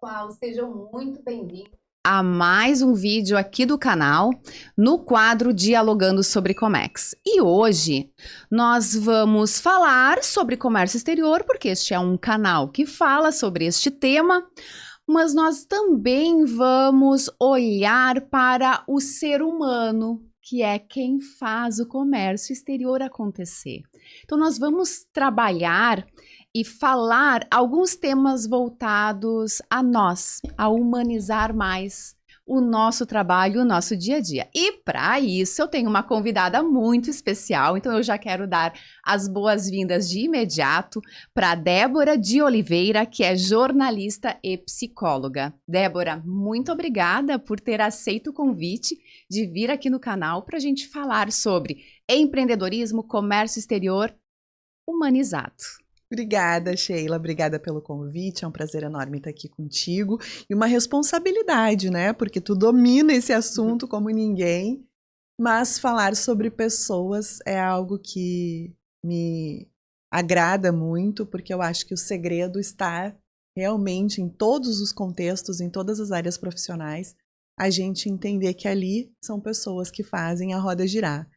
pessoal, sejam muito bem-vindos a mais um vídeo aqui do canal, no quadro Dialogando sobre Comex. E hoje nós vamos falar sobre comércio exterior, porque este é um canal que fala sobre este tema, mas nós também vamos olhar para o ser humano, que é quem faz o comércio exterior acontecer. Então nós vamos trabalhar e falar alguns temas voltados a nós, a humanizar mais o nosso trabalho, o nosso dia a dia. E para isso eu tenho uma convidada muito especial, então eu já quero dar as boas-vindas de imediato para Débora de Oliveira, que é jornalista e psicóloga. Débora, muito obrigada por ter aceito o convite de vir aqui no canal para a gente falar sobre empreendedorismo, comércio exterior humanizado. Obrigada, Sheila. Obrigada pelo convite. É um prazer enorme estar aqui contigo. E uma responsabilidade, né? Porque tu domina esse assunto como ninguém. Mas falar sobre pessoas é algo que me agrada muito, porque eu acho que o segredo está realmente em todos os contextos, em todas as áreas profissionais, a gente entender que ali são pessoas que fazem a roda girar.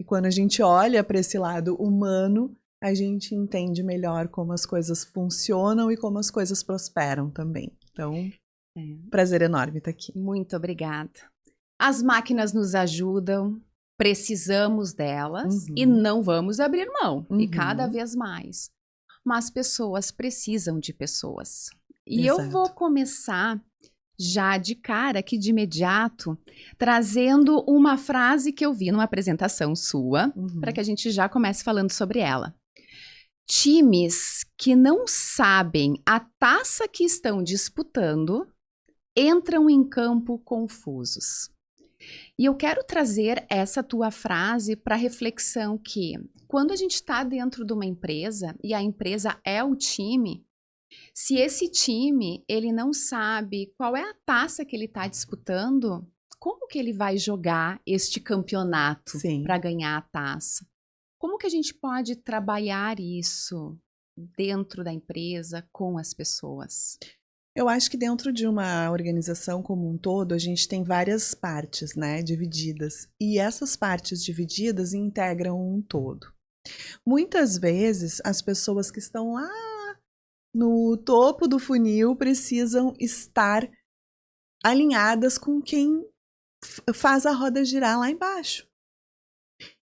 E quando a gente olha para esse lado humano, a gente entende melhor como as coisas funcionam e como as coisas prosperam também. Então, prazer enorme estar aqui. Muito obrigada. As máquinas nos ajudam, precisamos delas e não vamos abrir mão, e cada vez mais. Mas pessoas precisam de pessoas. E Exato. eu vou começar já de cara, aqui de imediato, trazendo uma frase que eu vi numa apresentação sua, para que a gente já comece falando sobre ela. Times que não sabem a taça que estão disputando entram em campo confusos. E eu quero trazer essa tua frase para reflexão que, quando a gente está dentro de uma empresa e a empresa é o time, se esse time ele não sabe qual é a taça que ele está disputando, como que ele vai jogar este campeonato para ganhar a taça? Como que a gente pode trabalhar isso dentro da empresa, com as pessoas? Eu acho que dentro de uma organização como um todo, a gente tem várias partes, né, divididas. E essas partes divididas integram um todo. Muitas vezes, as pessoas que estão lá no topo do funil precisam estar alinhadas com quem faz a roda girar lá embaixo.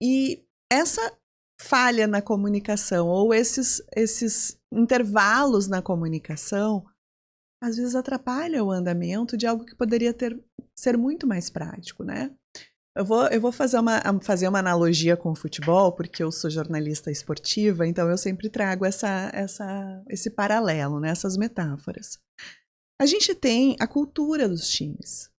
E essa falha na comunicação ou esses intervalos na comunicação às vezes atrapalha o andamento de algo que poderia ser muito mais prático, né? Eu vou fazer uma analogia com o futebol, porque eu sou jornalista esportiva, então eu sempre trago esse paralelo, né? Essas metáforas. A gente tem a cultura dos times.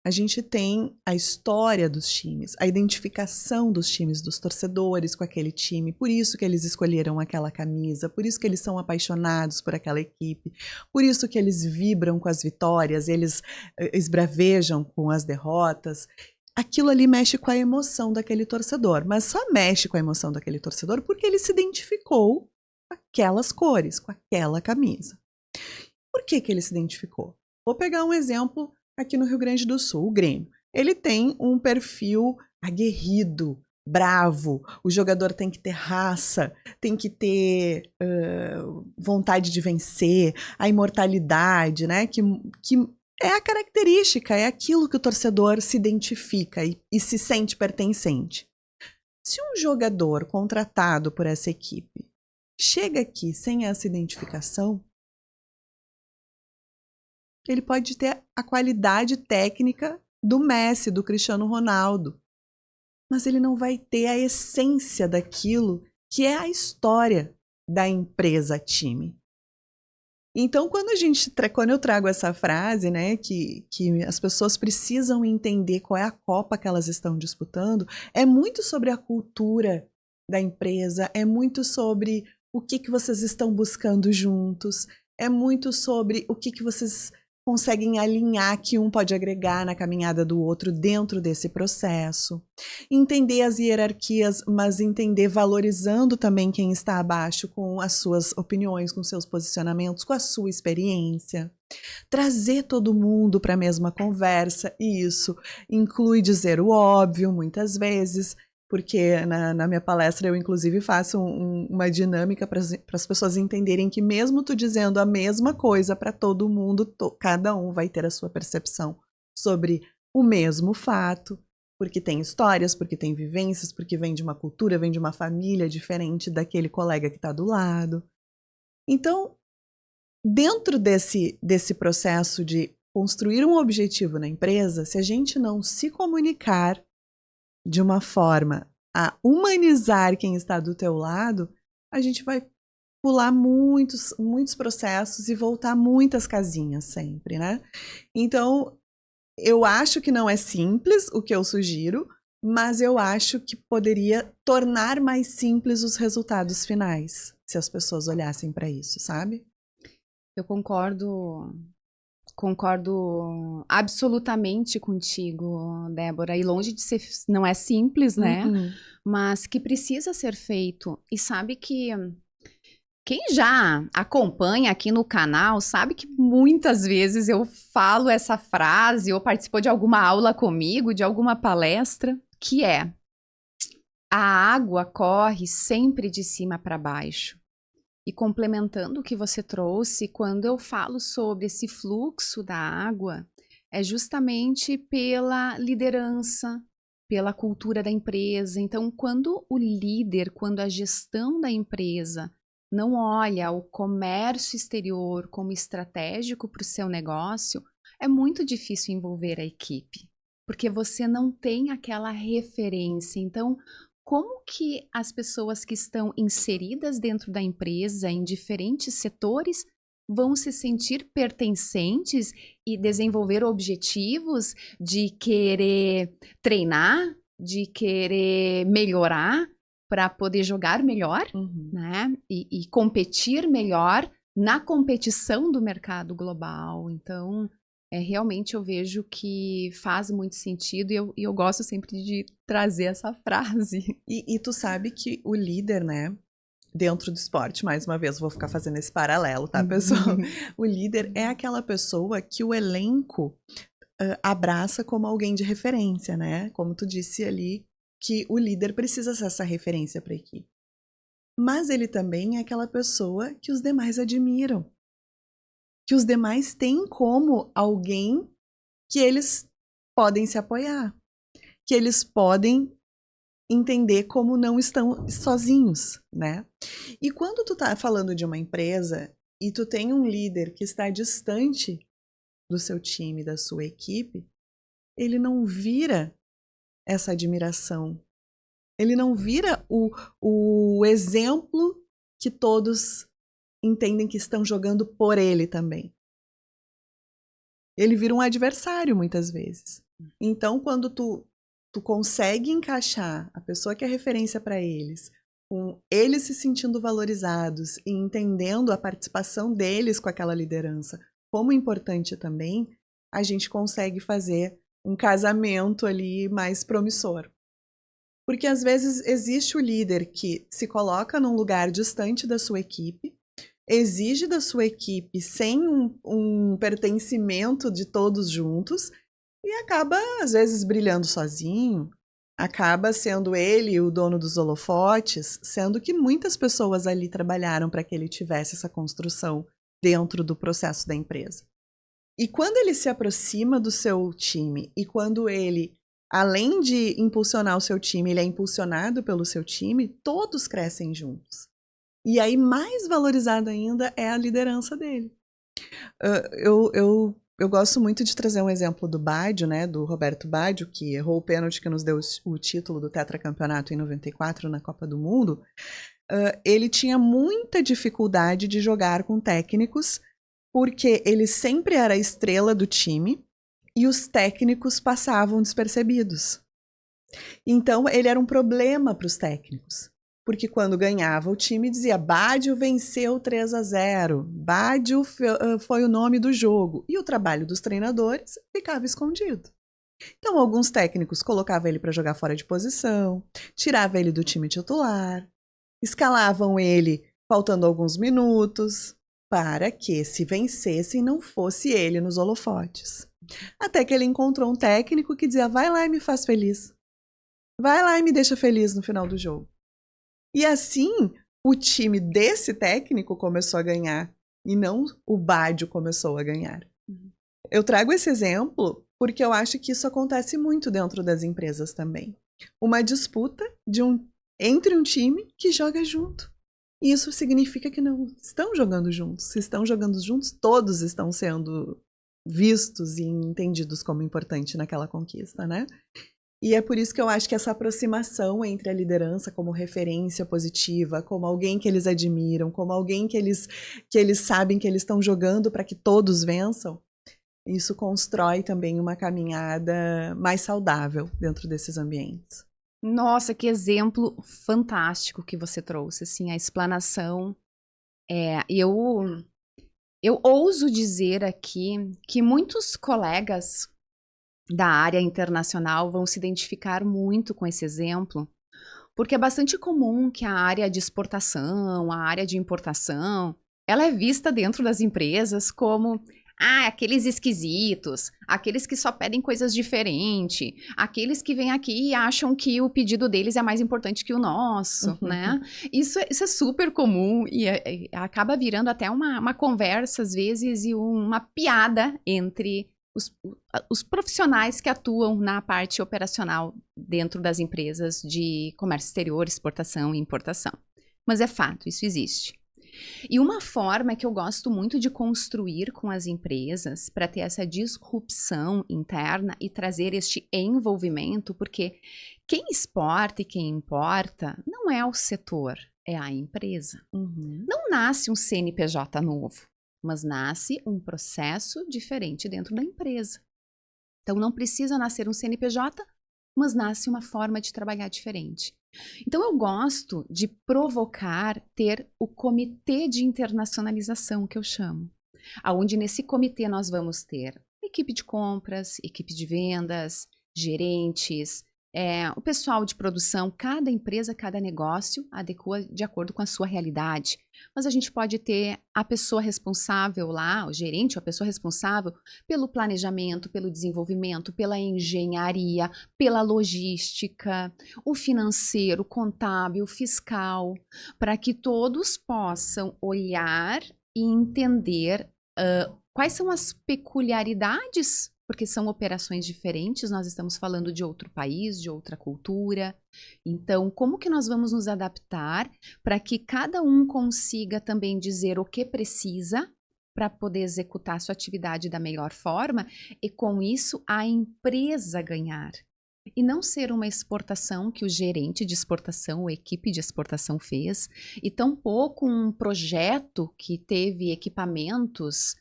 A gente tem a história dos times, a identificação dos times, dos torcedores com aquele time, por isso que eles escolheram aquela camisa, por isso que eles são apaixonados por aquela equipe, por isso que eles vibram com as vitórias, eles esbravejam com as derrotas. Aquilo ali mexe com a emoção daquele torcedor, mas só mexe com a emoção daquele torcedor porque ele se identificou com aquelas cores, com aquela camisa. Por que ele se identificou? Vou pegar um exemplo aqui no Rio Grande do Sul, o Grêmio. Ele tem um perfil aguerrido, bravo, o jogador tem que ter raça, tem que ter vontade de vencer, a imortalidade, né? Que é a característica, é aquilo que o torcedor se identifica e se sente pertencente. Se um jogador contratado por essa equipe chega aqui sem essa identificação, ele pode ter a qualidade técnica do Messi, do Cristiano Ronaldo, mas ele não vai ter a essência daquilo que é a história da empresa time. Então, quando eu trago essa frase, né, que as pessoas precisam entender qual é a Copa que elas estão disputando, é muito sobre a cultura da empresa, é muito sobre o que vocês estão buscando juntos, é muito sobre o que vocês conseguem alinhar que um pode agregar na caminhada do outro dentro desse processo. Entender as hierarquias, mas entender valorizando também quem está abaixo com as suas opiniões, com seus posicionamentos, com a sua experiência. Trazer todo mundo para a mesma conversa, e isso inclui dizer o óbvio muitas vezes, porque na minha palestra eu inclusive faço uma dinâmica para as pessoas entenderem que mesmo tu dizendo a mesma coisa para todo mundo, cada um vai ter a sua percepção sobre o mesmo fato, porque tem histórias, porque tem vivências, porque vem de uma cultura, vem de uma família diferente daquele colega que está do lado. Então, dentro desse processo de construir um objetivo na empresa, se a gente não se comunicar de uma forma a humanizar quem está do teu lado, a gente vai pular muitos processos e voltar muitas casinhas sempre, né? Então, eu acho que não é simples o que eu sugiro, mas eu acho que poderia tornar mais simples os resultados finais, se as pessoas olhassem para isso, sabe? Eu concordo absolutamente contigo, Débora. E longe de ser, não é simples, né? Mas que precisa ser feito. E sabe que quem já acompanha aqui no canal sabe que muitas vezes eu falo essa frase ou participou de alguma aula comigo, de alguma palestra, que é: a água corre sempre de cima para baixo. E complementando o que você trouxe, quando eu falo sobre esse fluxo da água, é justamente pela liderança, pela cultura da empresa. Então, quando o líder, quando a gestão da empresa não olha o comércio exterior como estratégico para o seu negócio, é muito difícil envolver a equipe, porque você não tem aquela referência. Então, como que as pessoas que estão inseridas dentro da empresa, em diferentes setores, vão se sentir pertencentes e desenvolver objetivos de querer treinar, de querer melhorar para poder jogar melhor, né? E competir melhor na competição do mercado global. Então, realmente eu vejo que faz muito sentido e eu gosto sempre de trazer essa frase. E tu sabe que o líder, né, dentro do esporte, mais uma vez, vou ficar fazendo esse paralelo, tá, pessoal? O líder é aquela pessoa que o elenco abraça como alguém de referência, né? Como tu disse ali, que o líder precisa ser essa referência para a equipe. Mas ele também é aquela pessoa que os demais admiram, que os demais têm como alguém que eles podem se apoiar, que eles podem entender como não estão sozinhos, né? E quando tu tá falando de uma empresa e tu tem um líder que está distante do seu time, da sua equipe, ele não vira essa admiração, ele não vira o exemplo que todos entendem que estão jogando por ele também. Ele vira um adversário muitas vezes. Então, quando tu consegue encaixar a pessoa que é referência para eles, com eles se sentindo valorizados e entendendo a participação deles com aquela liderança como importante também, a gente consegue fazer um casamento ali mais promissor. Porque às vezes existe o líder que se coloca num lugar distante da sua equipe, exige da sua equipe sem um pertencimento de todos juntos e acaba, às vezes, brilhando sozinho, acaba sendo ele o dono dos holofotes, sendo que muitas pessoas ali trabalharam para que ele tivesse essa construção dentro do processo da empresa. E quando ele se aproxima do seu time e quando ele, além de impulsionar o seu time, ele é impulsionado pelo seu time, todos crescem juntos. E aí, mais valorizado ainda é a liderança dele. Eu gosto muito de trazer um exemplo do Baggio, né, do Roberto Baggio, que errou o pênalti que nos deu o título do tetracampeonato em 94 na Copa do Mundo. Ele tinha muita dificuldade de jogar com técnicos, porque ele sempre era a estrela do time e os técnicos passavam despercebidos. Então, ele era um problema para os técnicos. Porque quando ganhava o time dizia Bádio venceu 3-0, Bádio foi o nome do jogo. E o trabalho dos treinadores ficava escondido. Então alguns técnicos colocavam ele para jogar fora de posição, tiravam ele do time titular, escalavam ele faltando alguns minutos, para que, se vencessem, não fosse ele nos holofotes. Até que ele encontrou um técnico que dizia, vai lá e me faz feliz. Vai lá e me deixa feliz no final do jogo. E assim, o time desse técnico começou a ganhar, e não o Bádio começou a ganhar. Eu trago esse exemplo porque eu acho que isso acontece muito dentro das empresas também. Uma disputa entre um time que joga junto. E isso significa que não estão jogando juntos. Se estão jogando juntos, todos estão sendo vistos e entendidos como importante naquela conquista, né? E é por isso que eu acho que essa aproximação entre a liderança como referência positiva, como alguém que eles admiram, como alguém que eles sabem que eles estão jogando para que todos vençam, isso constrói também uma caminhada mais saudável dentro desses ambientes. Nossa, que exemplo fantástico que você trouxe, assim, a explanação. Eu ouso dizer aqui que muitos colegas da área internacional vão se identificar muito com esse exemplo, porque é bastante comum que a área de exportação, a área de importação, ela é vista dentro das empresas como aqueles esquisitos, aqueles que só pedem coisas diferentes, aqueles que vêm aqui e acham que o pedido deles é mais importante que o nosso, né? Isso é super comum e acaba virando até uma conversa, às vezes, e uma piada entre os profissionais que atuam na parte operacional dentro das empresas de comércio exterior, exportação e importação. Mas é fato, isso existe. E uma forma que eu gosto muito de construir com as empresas para ter essa disrupção interna e trazer este envolvimento, porque quem exporta e quem importa não é o setor, é a empresa. Não nasce um CNPJ novo, mas nasce um processo diferente dentro da empresa. Então não precisa nascer um CNPJ, mas nasce uma forma de trabalhar diferente. Então eu gosto de provocar ter o comitê de internacionalização, que eu chamo, aonde nesse comitê nós vamos ter equipe de compras, equipe de vendas, gerentes, o pessoal de produção. Cada empresa, cada negócio adequa de acordo com a sua realidade. Mas a gente pode ter a pessoa responsável lá, o gerente, a pessoa responsável pelo planejamento, pelo desenvolvimento, pela engenharia, pela logística, o financeiro, o contábil, o fiscal, para que todos possam olhar e entender quais são as peculiaridades, porque são operações diferentes, nós estamos falando de outro país, de outra cultura. Então, como que nós vamos nos adaptar para que cada um consiga também dizer o que precisa para poder executar sua atividade da melhor forma e, com isso, a empresa ganhar? E não ser uma exportação que o gerente de exportação, ou a equipe de exportação fez, e tampouco um projeto que teve equipamentos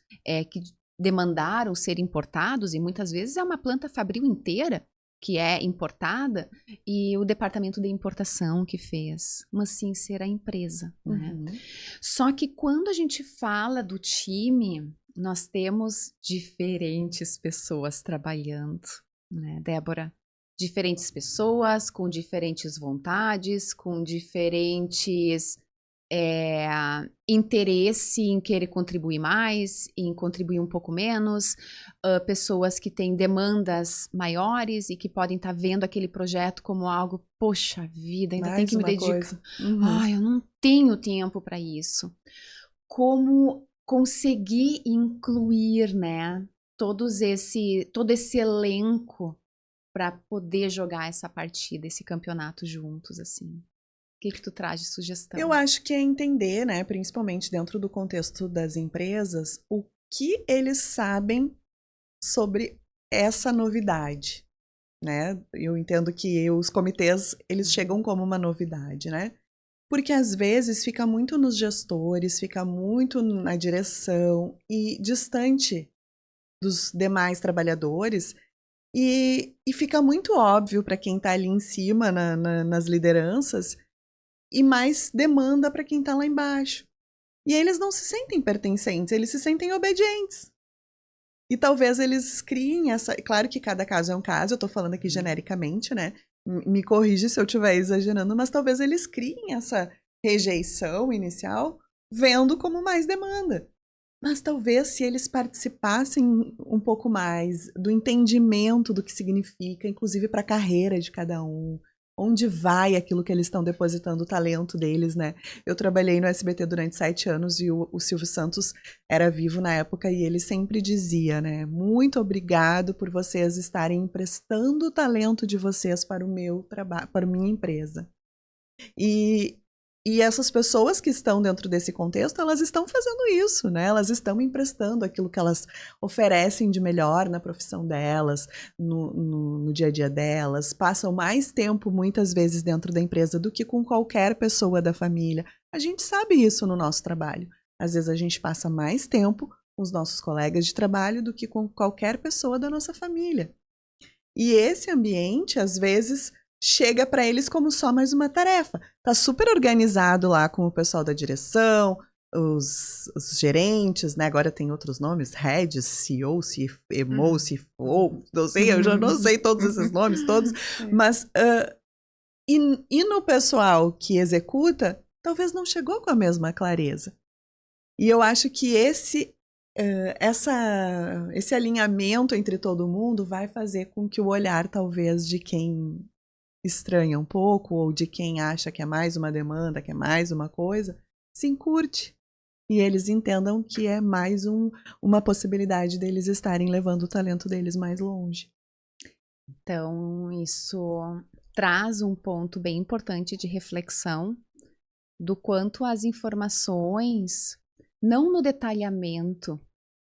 que demandaram ser importados, e muitas vezes é uma planta fabril inteira que é importada, e o departamento de importação que fez, mas sim ser a empresa, né? Só que quando a gente fala do time, nós temos diferentes pessoas trabalhando, né, Débora? Diferentes pessoas, com diferentes vontades, com diferentes interesse em querer contribuir mais, em contribuir um pouco menos, pessoas que têm demandas maiores e que podem estar vendo aquele projeto como algo, poxa vida, ainda tem que me dedicar. Eu não tenho tempo para isso. Como conseguir incluir, né, todo esse elenco para poder jogar essa partida, esse campeonato juntos, assim? O que tu traz de sugestão? Eu acho que é entender, né, principalmente dentro do contexto das empresas, o que eles sabem sobre essa novidade, né? Eu entendo que os comitês, eles chegam como uma novidade, né? Porque às vezes fica muito nos gestores, fica muito na direção e distante dos demais trabalhadores, e fica muito óbvio para quem está ali em cima nas lideranças e mais demanda para quem está lá embaixo. E aí eles não se sentem pertencentes, eles se sentem obedientes. E talvez eles criem essa... Claro que cada caso é um caso, eu tô falando aqui genericamente, né? Me corrige se eu estiver exagerando, mas talvez eles criem essa rejeição inicial vendo como mais demanda. Mas talvez se eles participassem um pouco mais do entendimento do que significa, inclusive para a carreira de cada um, onde vai aquilo que eles estão depositando, o talento deles, né? Eu trabalhei no SBT durante 7 anos e o Silvio Santos era vivo na época e ele sempre dizia, né? Muito obrigado por vocês estarem emprestando o talento de vocês para o meu trabalho, para a minha empresa. E essas pessoas que estão dentro desse contexto, elas estão fazendo isso, né? Elas estão emprestando aquilo que elas oferecem de melhor na profissão delas, no dia a dia delas, passam mais tempo, muitas vezes, dentro da empresa do que com qualquer pessoa da família. A gente sabe isso no nosso trabalho. Às vezes a gente passa mais tempo com os nossos colegas de trabalho do que com qualquer pessoa da nossa família. E esse ambiente, às vezes, chega para eles como só mais uma tarefa. Tá super organizado lá com o pessoal da direção, os gerentes, né? Agora tem outros nomes, heads, CEO, CMO, CFO, não sei, eu já não sei todos esses nomes todos, mas e no pessoal que executa, talvez não chegou com a mesma clareza. E eu acho que esse alinhamento entre todo mundo vai fazer com que o olhar, talvez, de quem estranha um pouco, ou de quem acha que é mais uma demanda, que é mais uma coisa, se encurte. E eles entendam que é mais uma possibilidade deles estarem levando o talento deles mais longe. Então, isso traz um ponto bem importante de reflexão do quanto as informações, não no detalhamento,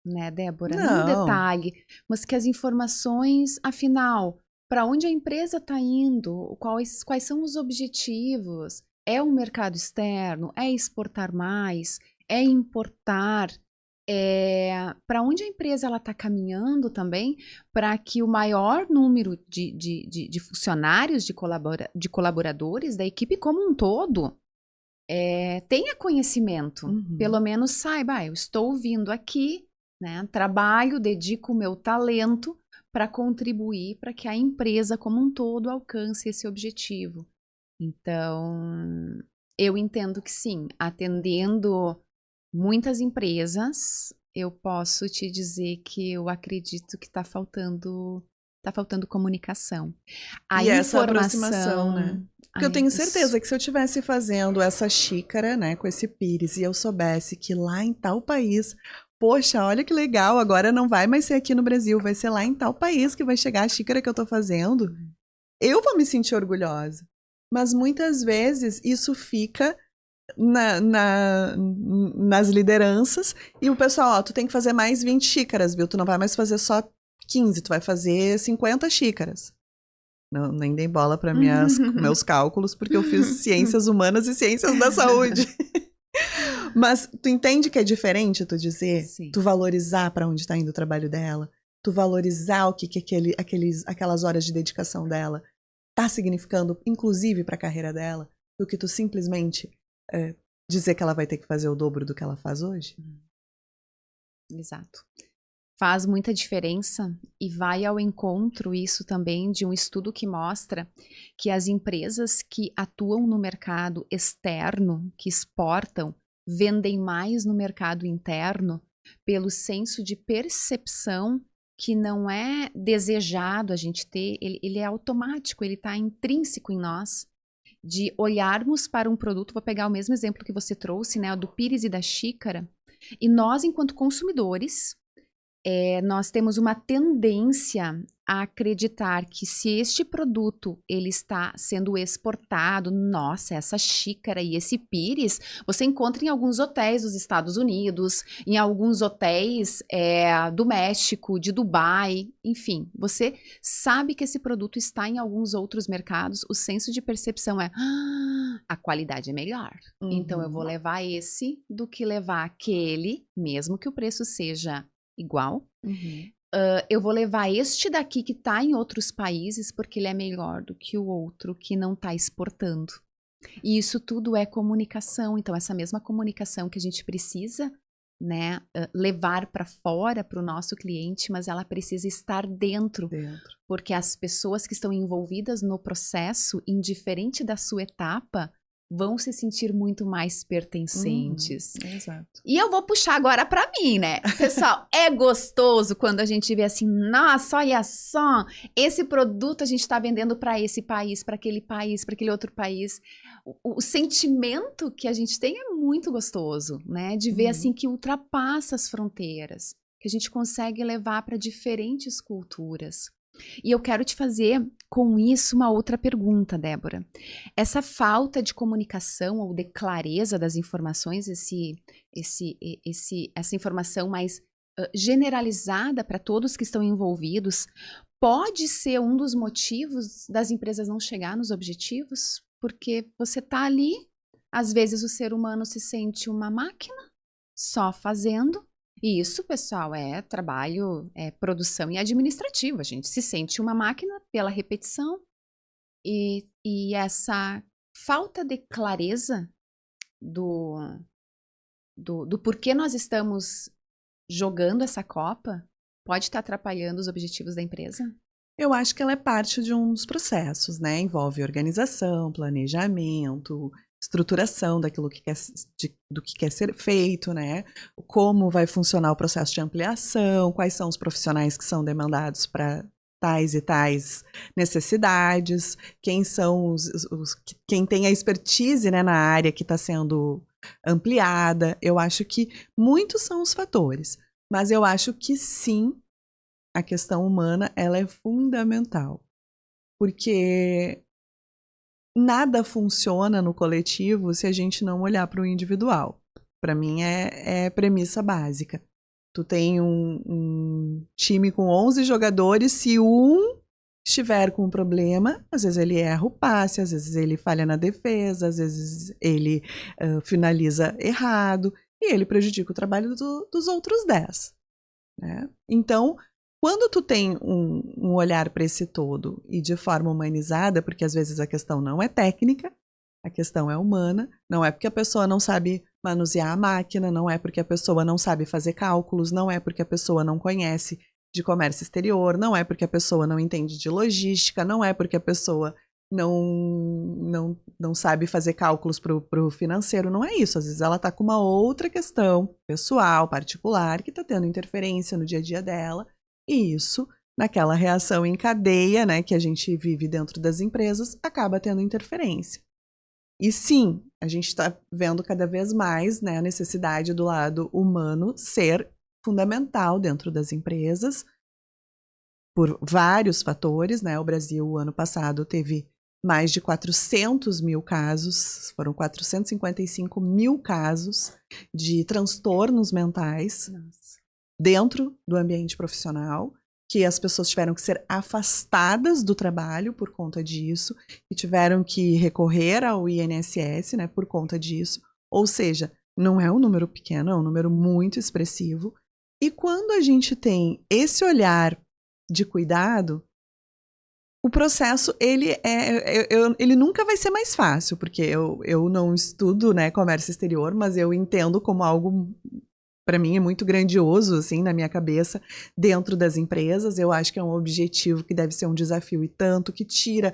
né, Débora? Não no detalhe, mas que as informações, afinal, para onde a empresa está indo, quais são os objetivos, é um mercado externo, é exportar mais, é importar, para onde a empresa está caminhando também, para que o maior número de funcionários, de colaboradores da equipe como um todo tenha conhecimento, pelo menos saiba, eu estou vindo aqui, né, trabalho, dedico o meu talento para contribuir para que a empresa como um todo alcance esse objetivo. Então, eu entendo que sim, atendendo muitas empresas, eu posso te dizer que eu acredito que está faltando comunicação. E essa aproximação, né? Porque eu tenho certeza que se eu estivesse fazendo essa xícara, né, com esse pires, e eu soubesse que lá em tal país, poxa, olha que legal, agora não vai mais ser aqui no Brasil, vai ser lá em tal país que vai chegar a xícara que eu tô fazendo, eu vou me sentir orgulhosa. Mas muitas vezes isso fica nas lideranças e o pessoal, ó, tu tem que fazer mais 20 xícaras, viu? Tu não vai mais fazer só 15, tu vai fazer 50 xícaras. Não, nem dei bola para meus cálculos, porque eu fiz ciências humanas e ciências da saúde. Mas tu entende que é diferente tu dizer, sim, tu valorizar para onde está indo o trabalho dela, tu valorizar o que aquelas horas de dedicação dela tá significando, inclusive para a carreira dela, do que tu simplesmente dizer que ela vai ter que fazer o dobro do que ela faz hoje? Exato. Faz muita diferença e vai ao encontro isso também de um estudo que mostra que as empresas que atuam no mercado externo, que exportam, vendem mais no mercado interno pelo senso de percepção que não é desejado a gente ter, ele é automático, ele está intrínseco em nós, de olharmos para um produto, vou pegar o mesmo exemplo que você trouxe, né, do pires e da xícara, e nós, enquanto consumidores, nós temos uma tendência a acreditar que se este produto ele está sendo exportado, nossa, essa xícara e esse pires, você encontra em alguns hotéis dos Estados Unidos, em alguns hotéis do México, de Dubai, enfim, você sabe que esse produto está em alguns outros mercados, o senso de percepção a qualidade é melhor, então eu vou levar esse do que levar aquele, mesmo que o preço seja igual. Eu vou levar este daqui que está em outros países porque ele é melhor do que o outro que não está exportando. E isso tudo é comunicação. Então, essa mesma comunicação que a gente precisa, né, levar para fora para o nosso cliente, mas ela precisa estar dentro. Porque as pessoas que estão envolvidas no processo, indiferente da sua etapa, vão se sentir muito mais pertencentes. Exato. E eu vou puxar agora para mim, né? Pessoal, é gostoso quando a gente vê assim, nossa, olha só, esse produto a gente está vendendo para esse país, para aquele outro país. O sentimento que a gente tem é muito gostoso, né? De ver assim que ultrapassa as fronteiras, que a gente consegue levar para diferentes culturas. E eu quero te fazer com isso uma outra pergunta, Débora. Essa falta de comunicação ou de clareza das informações, essa informação mais generalizada para todos que estão envolvidos, pode ser um dos motivos das empresas não chegar nos objetivos? Porque você está ali, às vezes o ser humano se sente uma máquina, só fazendo. E isso, pessoal, é trabalho, é produção e administrativo. A gente se sente uma máquina pela repetição. E essa falta de clareza do porquê nós estamos jogando essa Copa pode estar atrapalhando os objetivos da empresa? Eu acho que ela é parte de uns processos, né? Envolve organização, planejamento, estruturação daquilo que do que quer ser feito, né? Como vai funcionar o processo de ampliação, quais são os profissionais que são demandados para tais e tais necessidades, quem são quem tem a expertise, né, na área que está sendo ampliada. Eu acho que muitos são os fatores, mas eu acho que sim, a questão humana ela é fundamental, porque nada funciona no coletivo se a gente não olhar para o individual. Para mim é premissa básica. Tu tem um time com 11 jogadores, se um estiver com um problema, às vezes ele erra o passe, às vezes ele falha na defesa, às vezes ele finaliza errado, e ele prejudica o trabalho dos outros 10. Né? Então, quando tu tem um olhar para esse todo e de forma humanizada, porque às vezes a questão não é técnica, a questão é humana, não é porque a pessoa não sabe manusear a máquina, não é porque a pessoa não sabe fazer cálculos, não é porque a pessoa não conhece de comércio exterior, não é porque a pessoa não entende de logística, não é porque a pessoa não sabe fazer cálculos para o financeiro, não é isso. Às vezes ela está com uma outra questão pessoal, particular, que está tendo interferência no dia a dia dela, e isso, naquela reação em cadeia, né, que a gente vive dentro das empresas, acaba tendo interferência. E sim, a gente está vendo cada vez mais, né, a necessidade do lado humano ser fundamental dentro das empresas, por vários fatores, né? O Brasil, o ano passado, teve mais de 400 mil casos, foram 455 mil casos de transtornos mentais dentro do ambiente profissional, que as pessoas tiveram que ser afastadas do trabalho por conta disso, e tiveram que recorrer ao INSS, né, por conta disso. Ou seja, não é um número pequeno, é um número muito expressivo. E quando a gente tem esse olhar de cuidado, o processo ele nunca vai ser mais fácil, porque eu não estudo, né, comércio exterior, mas eu entendo como algo, para mim, é muito grandioso, assim, na minha cabeça, dentro das empresas. Eu acho que é um objetivo que deve ser um desafio e tanto, que tira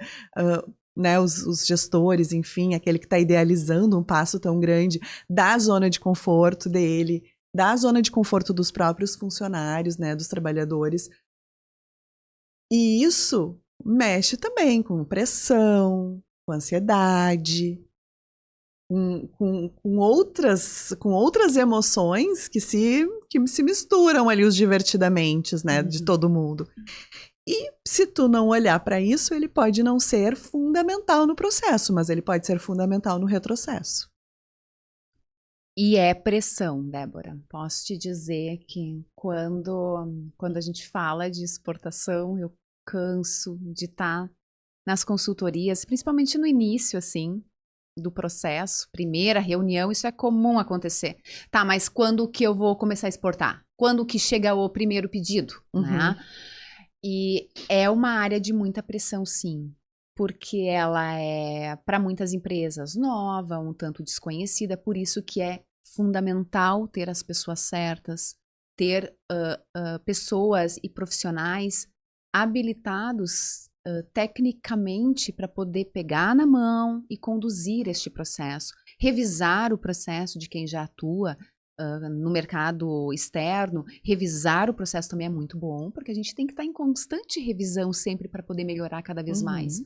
né, os gestores, enfim, aquele que está idealizando um passo tão grande da zona de conforto dele, da zona de conforto dos próprios funcionários, né, dos trabalhadores. E isso mexe também com pressão, com ansiedade, com outras emoções que se misturam ali, os divertidamente, né, de todo mundo. E se tu não olhar para isso, ele pode não ser fundamental no processo, mas ele pode ser fundamental no retrocesso. E é pressão, Débora. Posso te dizer que quando a gente fala de exportação, eu canso de estar nas consultorias, principalmente no início, assim, do processo, primeira reunião, isso é comum acontecer. Tá, mas quando que eu vou começar a exportar? Quando que chega o primeiro pedido, né? E é uma área de muita pressão, sim. porque ela é, para muitas empresas, nova, um tanto desconhecida, por isso que é fundamental ter as pessoas certas, ter pessoas e profissionais habilitados tecnicamente para poder pegar na mão e conduzir este processo, revisar o processo de quem já atua no mercado externo, revisar o processo também é muito bom, porque a gente tem que estar em constante revisão sempre para poder melhorar cada vez mais.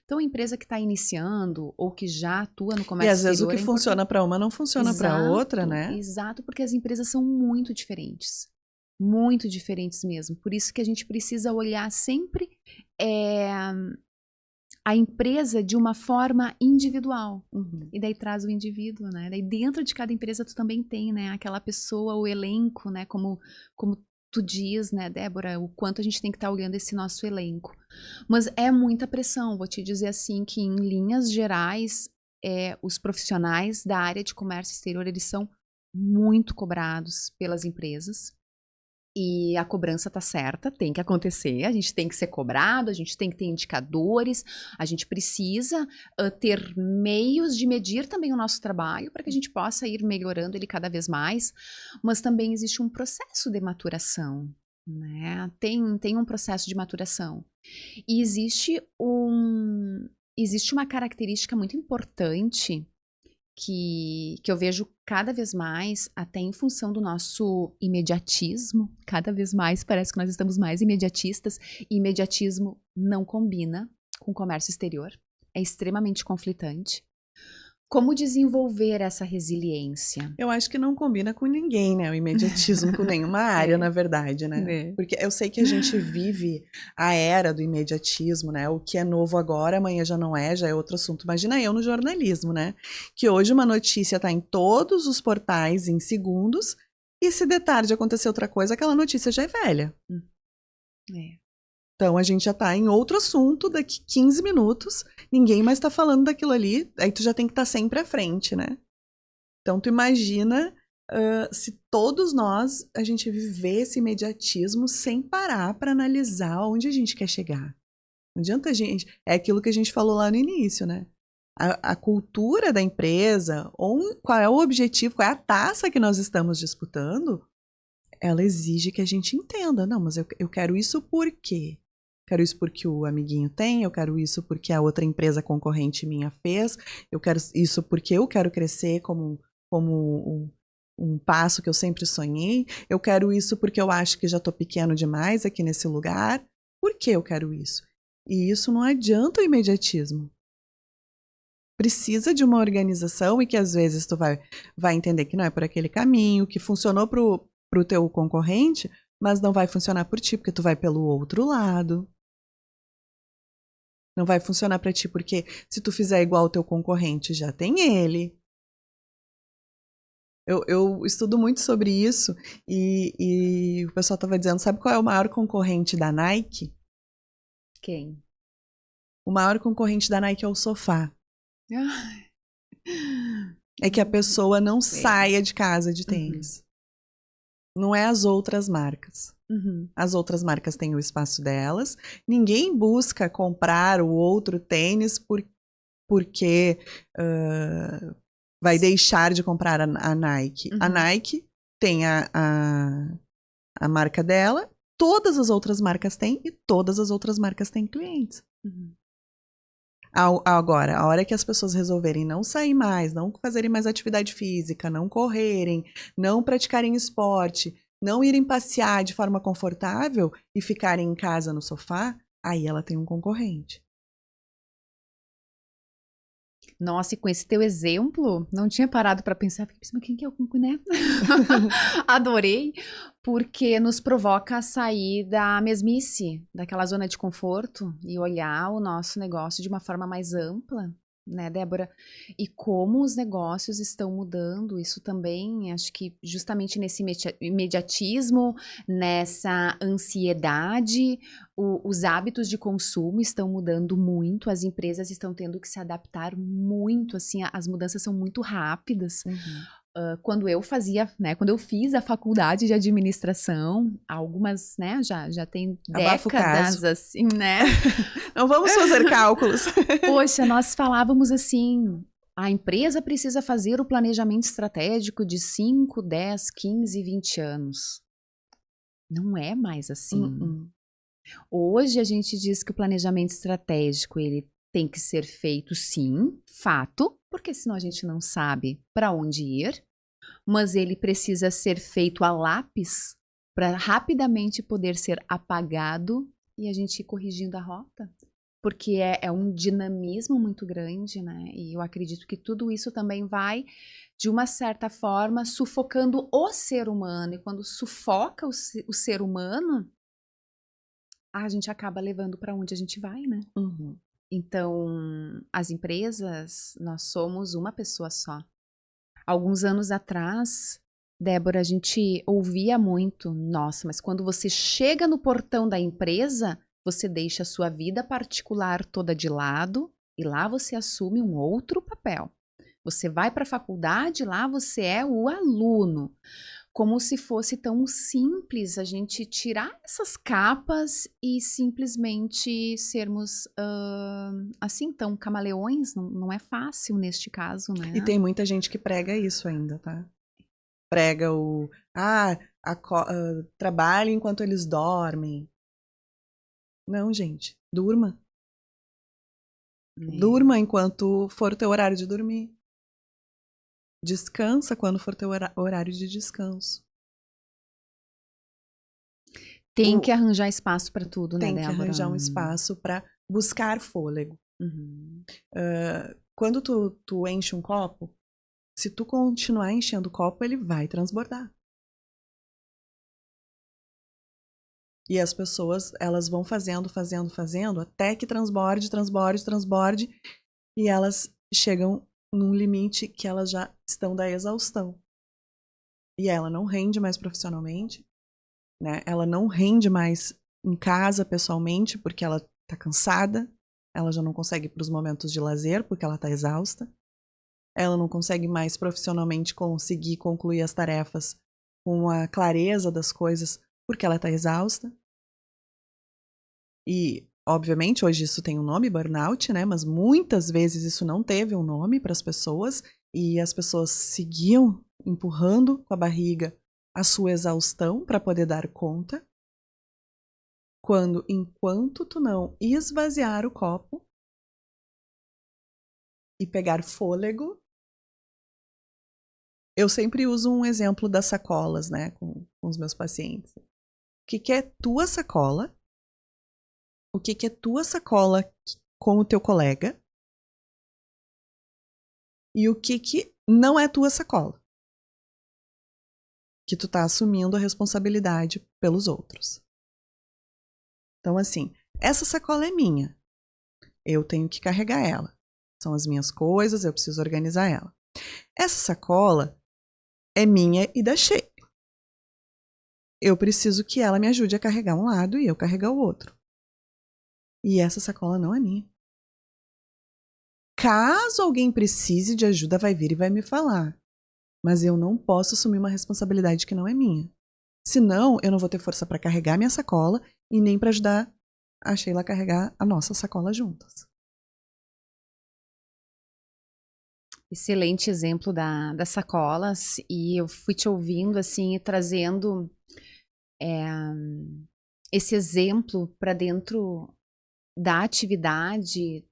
Então, a empresa que está iniciando ou que já atua no comércio exterior... E às vezes o que funciona para uma não funciona para outra, né? Exato, porque as empresas são muito diferentes. Muito diferentes mesmo. Por isso que a gente precisa olhar sempre a empresa de uma forma individual. E daí traz o indivíduo, né? Daí dentro de cada empresa tu também tem, né? Aquela pessoa, o elenco, né? Como tu diz, né, Débora? O quanto a gente tem que estar olhando esse nosso elenco. Mas é muita pressão. Vou te dizer assim que em linhas gerais, os profissionais da área de comércio exterior, eles são muito cobrados pelas empresas. E a cobrança tá certa, tem que acontecer, a gente tem que ser cobrado, a gente tem que ter indicadores, a gente precisa ter meios de medir também o nosso trabalho para que a gente possa ir melhorando ele cada vez mais, mas também existe um processo de maturação, né? Tem um processo de maturação. E existe uma característica muito importante que eu vejo cada vez mais, até em função do nosso imediatismo, cada vez mais parece que nós estamos mais imediatistas, e imediatismo não combina com o comércio exterior, é extremamente conflitante. Como desenvolver essa resiliência? Eu acho que não combina com ninguém, né? O imediatismo com nenhuma área, na verdade, né? Porque eu sei que a gente vive a era do imediatismo, né? O que é novo agora, amanhã já não é, já é outro assunto. Imagina eu no jornalismo, né? Que hoje uma notícia tá em todos os portais em segundos e se de tarde acontecer outra coisa, aquela notícia já é velha. Então, a gente já tá em outro assunto, daqui 15 minutos, ninguém mais tá falando daquilo ali, aí tu já tem que estar sempre à frente, né? Então, tu imagina se todos nós, a gente viver esse imediatismo sem parar para analisar onde a gente quer chegar. Não adianta a gente... É aquilo que a gente falou lá no início, né? A cultura da empresa, qual é o objetivo, qual é a taça que nós estamos disputando, ela exige que a gente entenda. Não, mas eu quero isso por quê? Quero isso porque o amiguinho tem, eu quero isso porque a outra empresa concorrente minha fez, eu quero isso porque eu quero crescer como um passo que eu sempre sonhei, eu quero isso porque eu acho que já estou pequeno demais aqui nesse lugar. Por que eu quero isso? E isso não adianta o imediatismo. Precisa de uma organização e que às vezes tu vai entender que não é por aquele caminho, que funcionou pro teu concorrente, mas não vai funcionar por ti, porque tu vai pelo outro lado. Não vai funcionar para ti, porque se tu fizer igual o teu concorrente, já tem ele. Eu estudo muito sobre isso e o pessoal estava dizendo, sabe qual é o maior concorrente da Nike? Quem? O maior concorrente da Nike é o sofá. É que a pessoa não saia de casa de tênis. Não é as outras marcas. As outras marcas têm o espaço delas. Ninguém busca comprar o outro tênis porque vai deixar de comprar a Nike. A Nike tem a marca dela, todas as outras marcas têm e todas as outras marcas têm clientes. Agora, a hora que as pessoas resolverem não sair mais, não fazerem mais atividade física, não correrem, não praticarem esporte, não irem passear de forma confortável e ficarem em casa no sofá, aí ela tem um concorrente. Nossa, e com esse teu exemplo, não tinha parado para pensar, mas quem que é o concorrente, né? Adorei, porque nos provoca a sair da mesmice, daquela zona de conforto e olhar o nosso negócio de uma forma mais ampla, né, Débora? E como os negócios estão mudando, isso também, acho que justamente nesse imediatismo, nessa ansiedade, os hábitos de consumo estão mudando muito, as empresas estão tendo que se adaptar muito, assim, as mudanças são muito rápidas. quando eu fazia, né, quando eu fiz a faculdade de administração, algumas, né, já tem Abafa o décadas, caso. assim, né? Não vamos fazer cálculos. Poxa, nós falávamos assim, a empresa precisa fazer o planejamento estratégico de 5, 10, 15, 20 anos. Não é mais assim. Hoje a gente diz que o planejamento estratégico, ele tem que ser feito sim, fato, porque senão a gente não sabe para onde ir, mas ele precisa ser feito a lápis para rapidamente poder ser apagado e a gente ir corrigindo a rota. Porque é um dinamismo muito grande, né? E eu acredito que tudo isso também vai, de uma certa forma, sufocando o ser humano. E quando sufoca o ser humano, a gente acaba levando para onde a gente vai, né? Uhum. Então, as empresas, nós somos uma pessoa só. Alguns anos atrás, Débora, a gente ouvia muito, nossa, mas quando você chega no portão da empresa, você deixa a sua vida particular toda de lado e lá você assume um outro papel. Você vai para a faculdade, lá você é o aluno. Como se fosse tão simples a gente tirar essas capas e simplesmente sermos, assim, tão camaleões. Não é fácil neste caso, né? E tem muita gente que prega isso ainda, tá? Prega o... trabalhe enquanto eles dormem. Não, gente. Durma. Durma enquanto for o teu horário de dormir. Descansa quando for teu horário de descanso. Tem que arranjar espaço para tudo, né, Tem Débora? que arranjar um espaço para buscar fôlego. Uhum. Quando tu enche um copo, se tu continuar enchendo o copo, ele vai transbordar. E as pessoas, elas vão fazendo, até que transborde, e elas chegam num limite que elas já estão da exaustão. E ela não rende mais profissionalmente, né? Ela não rende mais em casa, pessoalmente, porque ela tá cansada, ela já não consegue ir para os momentos de lazer, porque ela tá exausta. Ela não consegue mais profissionalmente conseguir concluir as tarefas com a clareza das coisas, porque ela tá exausta. E, obviamente, hoje isso tem um nome, burnout, né? Mas muitas vezes isso não teve um nome para as pessoas e as pessoas seguiam empurrando com a barriga a sua exaustão para poder dar conta. Enquanto tu não esvaziar o copo e pegar fôlego, eu sempre uso um exemplo das sacolas, né, com os meus pacientes. O que é tua sacola? O que é tua sacola com o teu colega? E o que não é tua sacola? Que tu tá assumindo a responsabilidade pelos outros. Então, assim, essa sacola é minha. Eu tenho que carregar ela. São as minhas coisas, eu preciso organizar ela. Essa sacola é minha e da Sheila. Eu preciso que ela me ajude a carregar um lado e eu carregar o outro. E essa sacola não é minha. Caso alguém precise de ajuda, vai vir e vai me falar. Mas eu não posso assumir uma responsabilidade que não é minha. Senão, eu não vou ter força para carregar minha sacola e nem para ajudar a Sheila a carregar a nossa sacola juntas. Excelente exemplo das sacolas, e eu fui te ouvindo assim, trazendo esse exemplo para dentro da atividade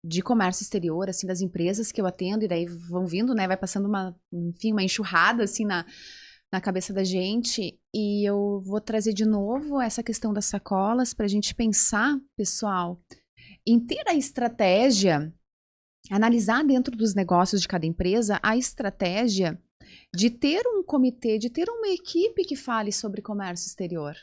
de comércio exterior, assim, das empresas que eu atendo, e daí vão vindo, né, vai passando uma enxurrada, assim, na cabeça da gente, e eu vou trazer de novo essa questão das sacolas para a gente pensar, pessoal, em ter a estratégia, analisar dentro dos negócios de cada empresa a estratégia de ter um comitê, de ter uma equipe que fale sobre comércio exterior.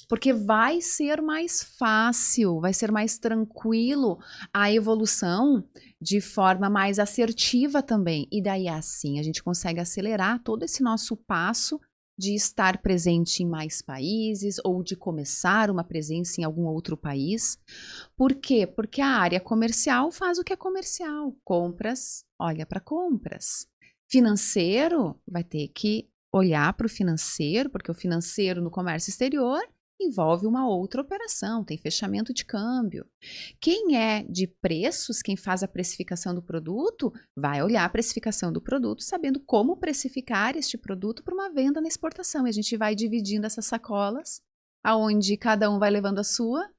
Porque vai ser mais fácil, vai ser mais tranquilo a evolução de forma mais assertiva também. E daí assim a gente consegue acelerar todo esse nosso passo de estar presente em mais países ou de começar uma presença em algum outro país. Por quê? Porque a área comercial faz o que é comercial. Compras, olha para compras. Financeiro vai ter que olhar para o financeiro, porque o financeiro no comércio exterior envolve uma outra operação, tem fechamento de câmbio. Quem é de preços, quem faz a precificação do produto, vai olhar a precificação do produto, sabendo como precificar este produto para uma venda na exportação. E a gente vai dividindo essas sacolas, aonde cada um vai levando a sua,